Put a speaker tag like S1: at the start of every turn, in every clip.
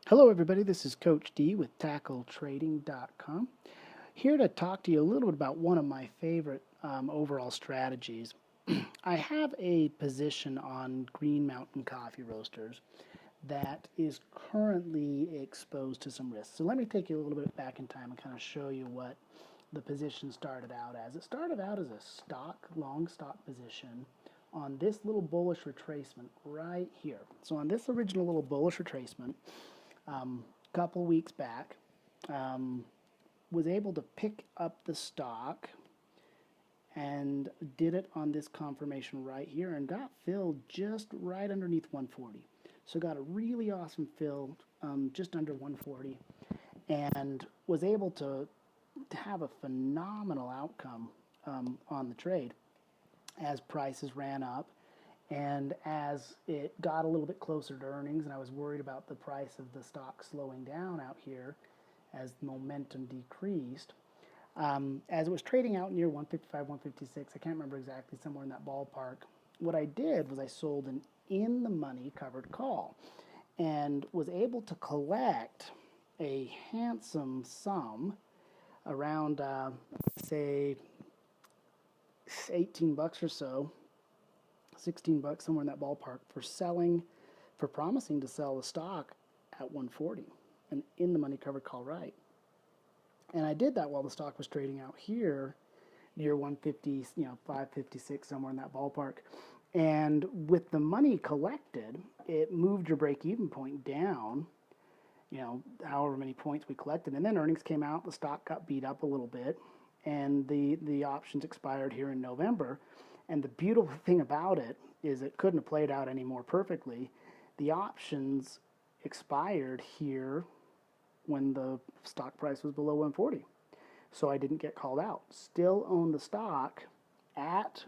S1: Hello, everybody. This is Coach D with TackleTrading.com. Here to talk to you a little bit about one of my favorite overall strategies. I have a position on Green Mountain Coffee Roasters that is currently exposed to some risks. So let me take you a little bit back in time and kind of show you what the position started out as. It started out as a long stock position on this little bullish retracement right here. So on this original little bullish retracement, couple weeks back, um, was able to pick up the stock and did it on this confirmation right here and got filled just right underneath 140. So got a really awesome fill just under 140 and was able to have a phenomenal outcome on the trade as prices ran up. And as it got a little bit closer to earnings, and I was worried about the price of the stock slowing down out here as momentum decreased, as it was trading out near 155, 156, I can't remember exactly, somewhere in that ballpark, what I did was I sold an in-the-money covered call and was able to collect a handsome sum around, say, 18 bucks or so, 16 bucks, somewhere in that ballpark, for promising to sell the stock at 140, an in the money covered call right. And I did that while the stock was trading out here near 150, 556, somewhere in that ballpark. And with the money collected, it moved your break even point down, however many points we collected. And then earnings came out, the stock got beat up a little bit, and the options expired here in November. And the beautiful thing about it is it couldn't have played out any more perfectly. The options expired here when the stock price was below 140. So I didn't get called out. Still own the stock at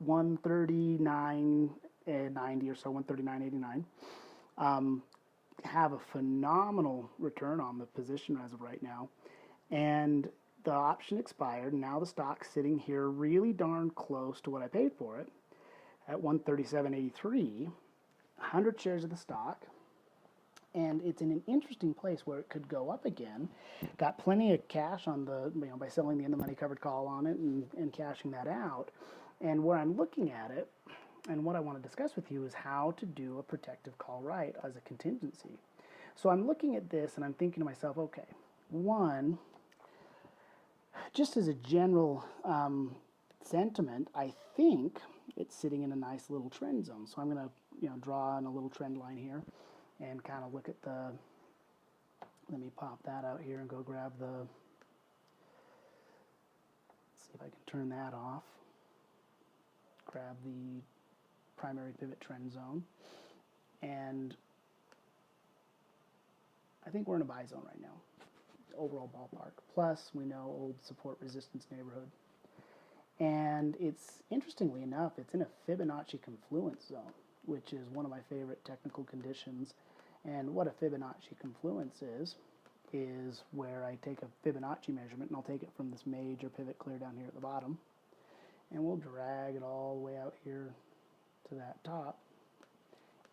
S1: 139.90 or so, 139.89. Have a phenomenal return on the position as of right now. And the option expired, and now the stock's sitting here really darn close to what I paid for it at 137.83, 100 shares of the stock, and it's in an interesting place where it could go up again. Got plenty of cash on the, by selling the in-the-money covered call on it and cashing that out. And where I'm looking at it, and what I want to discuss with you is how to do a protective call right as a contingency. So I'm looking at this and I'm thinking to myself, okay, one, just as a general sentiment, I think it's sitting in a nice little trend zone. So I'm going to, draw on a little trend line here and kind of look at the, let me pop that out here and go grab the, let's see if I can turn that off. Grab the primary pivot trend zone. And I think we're in a buy zone right now. Overall ballpark. Plus, we know old support resistance neighborhood. And it's, interestingly enough, it's in a Fibonacci confluence zone, which is one of my favorite technical conditions. And what a Fibonacci confluence is where I take a Fibonacci measurement, and I'll take it from this major pivot clear down here at the bottom, and we'll drag it all the way out here to that top.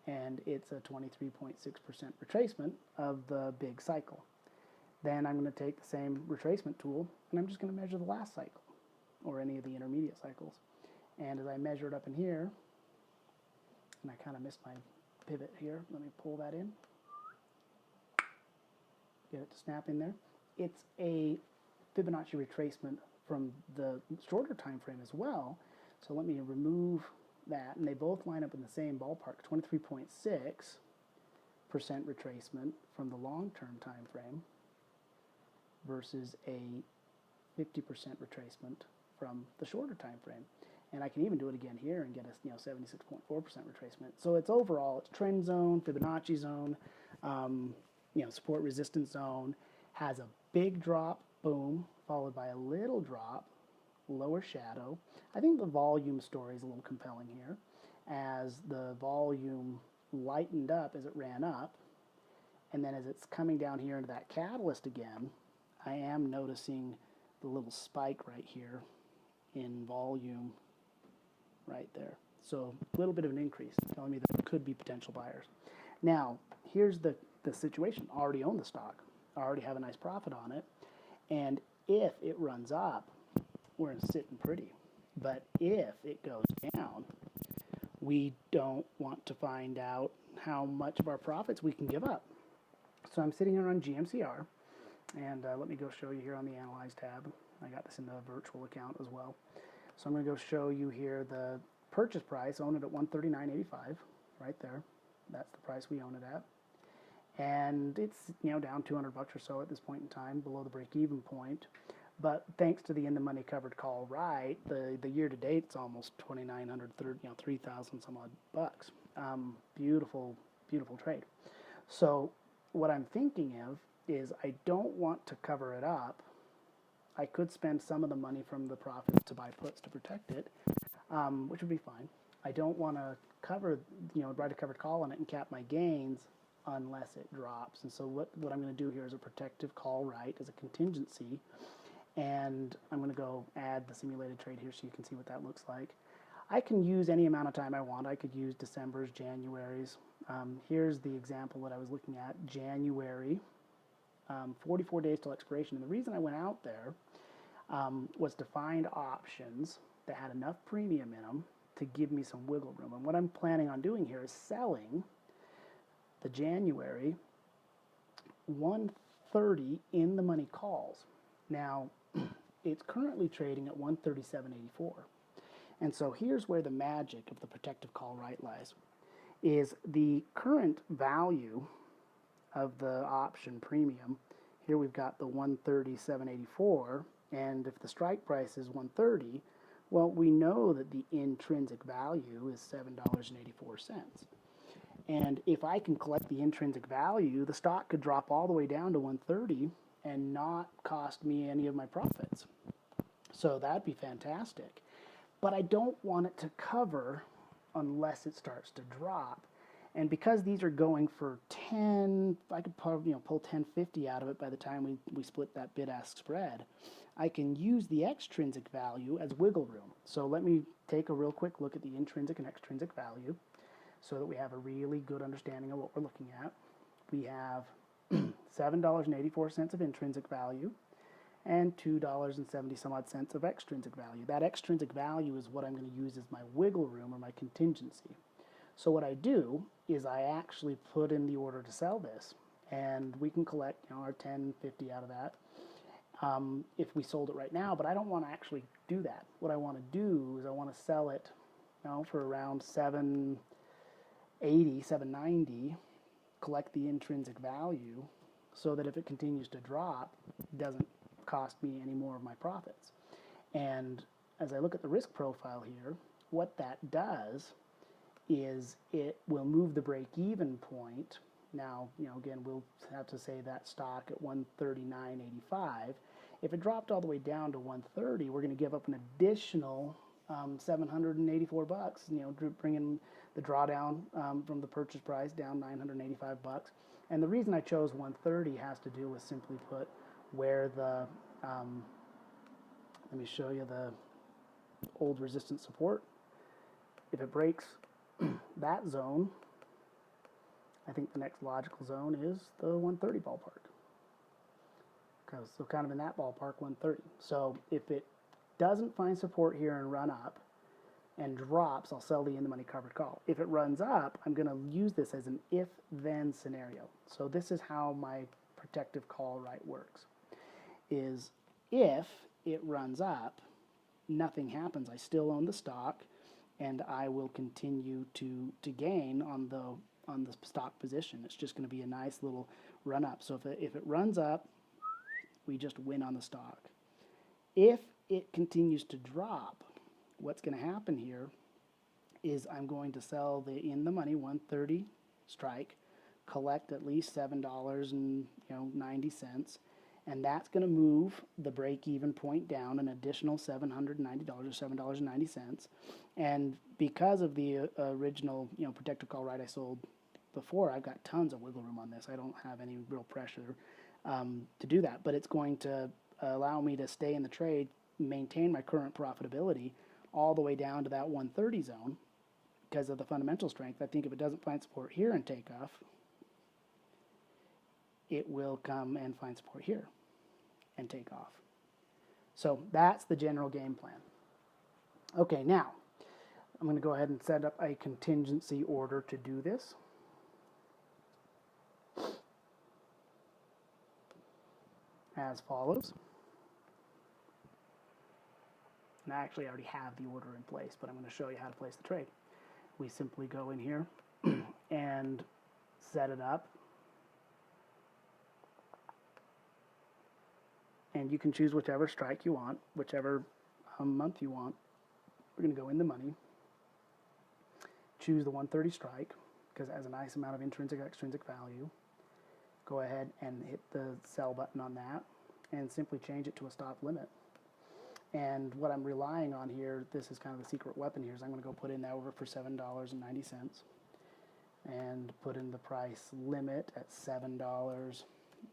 S1: And it's a 23.6% retracement of the big cycle. Then I'm going to take the same retracement tool and I'm just going to measure the last cycle or any of the intermediate cycles. And as I measure it up in here, and I kind of missed my pivot here, let me pull that in, get it to snap in there. It's a Fibonacci retracement from the shorter time frame as well. So let me remove that, and they both line up in the same ballpark, 23.6% retracement from the long-term time frame versus a 50% retracement from the shorter time frame. And I can even do it again here and get a 76.4% retracement. So it's overall, it's trend zone, Fibonacci zone, support resistance zone, has a big drop, boom, followed by a little drop, lower shadow. I think the volume story is a little compelling here, as the volume lightened up as it ran up, and then as it's coming down here into that catalyst again, I am noticing the little spike right here in volume right there. So a little bit of an increase, telling me that there could be potential buyers. Now, here's the this situation. I already own the stock. I already have a nice profit on it. And if it runs up, we're sitting pretty. But if it goes down, we don't want to find out how much of our profits we can give up. So I'm sitting here on GMCR, and let me go show you here on the Analyze tab. I got this in the virtual account as well. So I'm going to go show you here the purchase price, own it at $139.85, right there. That's the price we own it at. And it's, you know, down 200 bucks or so at this point in time, below the break-even point. But thanks to the in-the-money covered call right, the year-to-date it's almost 2,900, 3,000 some odd bucks. Beautiful, beautiful trade. So what I'm thinking of is I don't want to cover it up. I could spend some of the money from the profits to buy puts to protect it, which would be fine. I don't want to cover, you know, write a covered call on it and cap my gains unless it drops. And so what I'm going to do here is a protective call right as a contingency. And I'm going to go add the simulated trade here so you can see what that looks like. I can use any amount of time I want. I could use December's, January's. Here's the example that I was looking at, January, 44 days till expiration. And the reason I went out there was to find options that had enough premium in them to give me some wiggle room. And what I'm planning on doing here is selling the January 130 in the money calls. Now, it's currently trading at 137.84. And so here's where the magic of the protective call right lies, is the current value of the option premium. Here we've got the 137.84, and if the strike price is 130, well, we know that the intrinsic value is $7.84. And if I can collect the intrinsic value, the stock could drop all the way down to 130 and not cost me any of my profits. So that'd be fantastic. But I don't want it to cover unless it starts to drop. And because these are going for 10, I could probably, pull 10.50 out of it by the time we split that bid-ask spread. I can use the extrinsic value as wiggle room. So let me take a real quick look at the intrinsic and extrinsic value so that we have a really good understanding of what we're looking at. We have $7.84 of intrinsic value and $2.70 some odd cents of extrinsic value. That extrinsic value is what I'm going to use as my wiggle room or my contingency. So what I do is I actually put in the order to sell this, and we can collect our $10.50 out of that if we sold it right now. But I don't want to actually do that. What I want to do is I want to sell it for around $7.80, $7.90, collect the intrinsic value so that if it continues to drop, it doesn't cost me any more of my profits. And as I look at the risk profile here, what that does is it will move the break-even point. Now, again, we'll have to say that stock at 139.85. If it dropped all the way down to 130, we're going to give up an additional 784 bucks, bringing the drawdown from the purchase price down 985 bucks. And the reason I chose 130 has to do with simply put where the, let me show you the old resistance support. If it breaks that zone, I think the next logical zone is the 130 ballpark. So kind of in that ballpark, 130. So if it doesn't find support here and run up and drops, I'll sell the in-the-money covered call. If it runs up, I'm going to use this as an if-then scenario. So this is how my protective call right works. Is if it runs up, nothing happens. I still own the stock, and I will continue to gain on the stock position. It's just going to be a nice little run up. So if it runs up, we just win on the stock. If it continues to drop, what's going to happen here is I'm going to sell the in-the-money 130 strike, collect at least $7.90, and that's going to move the break-even point down an additional $790 or $7.90. And because of the original protective call right I sold before, I've got tons of wiggle room on this. I don't have any real pressure to do that, but it's going to allow me to stay in the trade, maintain my current profitability all the way down to that 130 zone because of the fundamental strength. I think if it doesn't find support here and take off, it will come and find support here and take off. So that's the general game plan. Okay, now I'm going to go ahead and set up a contingency order to do this. As follows. And I actually already have the order in place, but I'm going to show you how to place the trade. We simply go in here and set it up. And you can choose whichever strike you want, whichever month you want. We're going to go in the money, choose the 130 strike, because it has a nice amount of intrinsic and extrinsic value. Go ahead and hit the sell button on that, and simply change it to a stop limit. And what I'm relying on here, this is kind of the secret weapon here, is I'm going to go put in that over for $7.90, and put in the price limit at $7.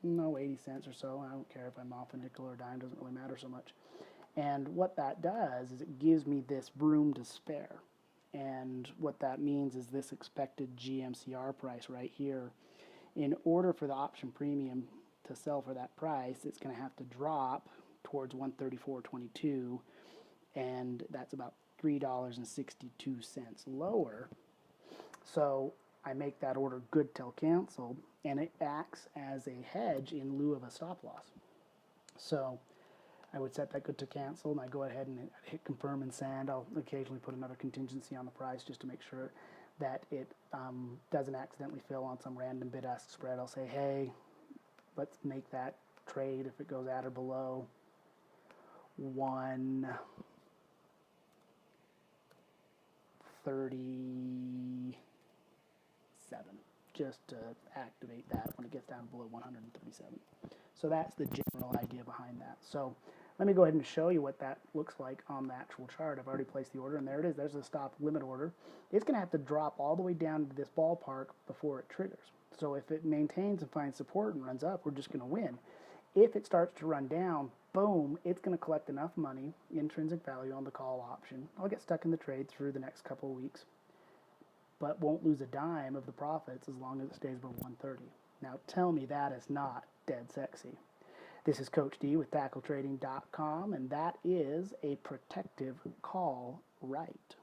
S1: No, 80 cents or so. I don't care if I'm off a nickel or a dime, doesn't really matter so much. And what that does is it gives me this room to spare. And what that means is this expected GMCR price right here. In order for the option premium to sell for that price, it's going to have to drop towards 134.22, and that's about $3.62 lower. So I make that order good till canceled, and it acts as a hedge in lieu of a stop loss. So I would set that good to cancel, and I go ahead and hit confirm and send. I'll occasionally put another contingency on the price just to make sure that it doesn't accidentally fill on some random bid-ask spread. I'll say, hey, let's make that trade if it goes at or below 137, just to activate that when it gets down below 137. So that's the general idea behind that. So let me go ahead and show you what that looks like on the actual chart. I've already placed the order, and there it is. There's the stop limit order. It's going to have to drop all the way down to this ballpark before it triggers. So if it maintains and finds support and runs up, we're just going to win. If it starts to run down, boom, it's going to collect enough money, intrinsic value on the call option. I'll get stuck in the trade through the next couple of weeks, but won't lose a dime of the profits as long as it stays above 130. Now tell me that is not dead sexy. This is Coach D with TackleTrading.com, and that is a protective call right.